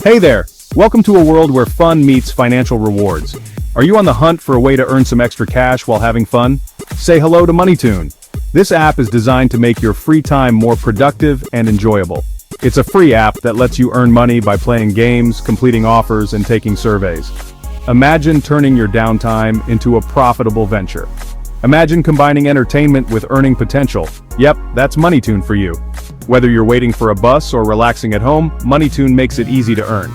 Hey there! Welcome to a world where fun meets financial rewards. Are you on the hunt for a way to earn some extra cash while having fun? Say hello to MoneyTune. This app is designed to make your free time more productive and enjoyable. It's a free app that lets you earn money by playing games, completing offers, and taking surveys. Imagine turning your downtime into a profitable venture. Imagine combining entertainment with earning potential. Yep, that's MoneyTune for you. Whether you're waiting for a bus or relaxing at home, MoneyTune makes it easy to earn.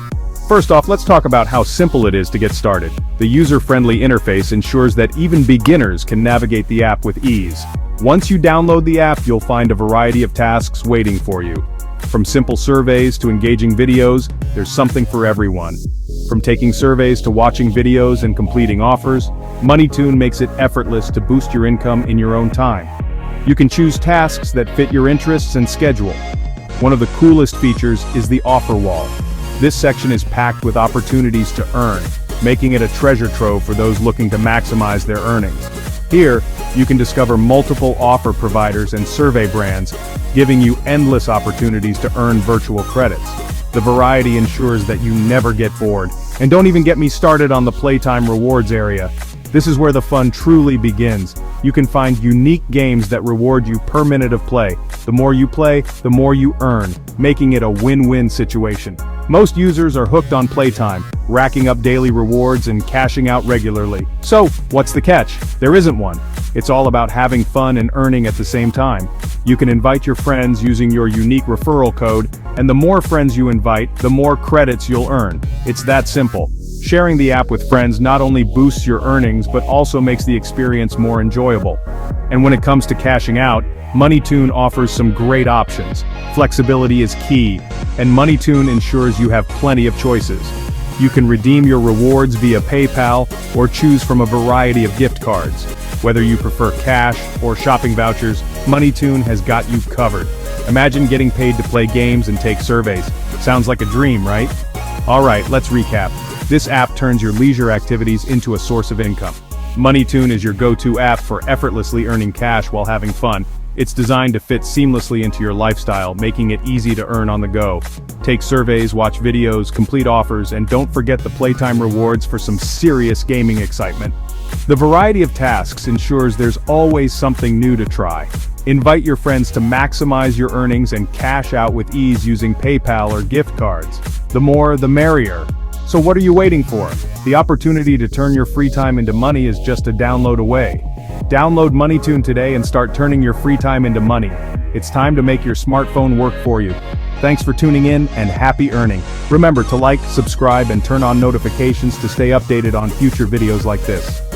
First off, let's talk about how simple it is to get started. The user-friendly interface ensures that even beginners can navigate the app with ease. Once you download the app, you'll find a variety of tasks waiting for you. From simple surveys to engaging videos, there's something for everyone. From taking surveys to watching videos and completing offers, MoneyTune makes it effortless to boost your income in your own time. You can choose tasks that fit your interests and schedule. One of the coolest features is the offer wall. This section is packed with opportunities to earn, making it a treasure trove for those looking to maximize their earnings. Here, you can discover multiple offer providers and survey brands, giving you endless opportunities to earn virtual credits. The variety ensures that you never get bored. And don't even get me started on the playtime rewards area. This is where the fun truly begins. You can find unique games that reward you per minute of play. The more you play, the more you earn, making it a win-win situation. Most users are hooked on playtime, racking up daily rewards and cashing out regularly. So, what's the catch? There isn't one. It's all about having fun and earning at the same time. You can invite your friends using your unique referral code, and the more friends you invite, the more credits you'll earn. It's that simple. Sharing the app with friends not only boosts your earnings but also makes the experience more enjoyable. And when it comes to cashing out, MoneyTune offers some great options. Flexibility is key, and MoneyTune ensures you have plenty of choices. You can redeem your rewards via PayPal or choose from a variety of gift cards. Whether you prefer cash or shopping vouchers, MoneyTune has got you covered. Imagine getting paid to play games and take surveys. Sounds like a dream, right? Alright, let's recap. This app turns your leisure activities into a source of income. MoneyTune is your go-to app for effortlessly earning cash while having fun. It's designed to fit seamlessly into your lifestyle, making it easy to earn on the go. Take surveys, watch videos, complete offers, and don't forget the playtime rewards for some serious gaming excitement. The variety of tasks ensures there's always something new to try. Invite your friends to maximize your earnings and cash out with ease using PayPal or gift cards. The more, the merrier. So what are you waiting for? The opportunity to turn your free time into money is just a download away. Download MoneyTune today and start turning your free time into money. It's time to make your smartphone work for you. Thanks for tuning in and happy earning. Remember to like, subscribe, and turn on notifications to stay updated on future videos like this.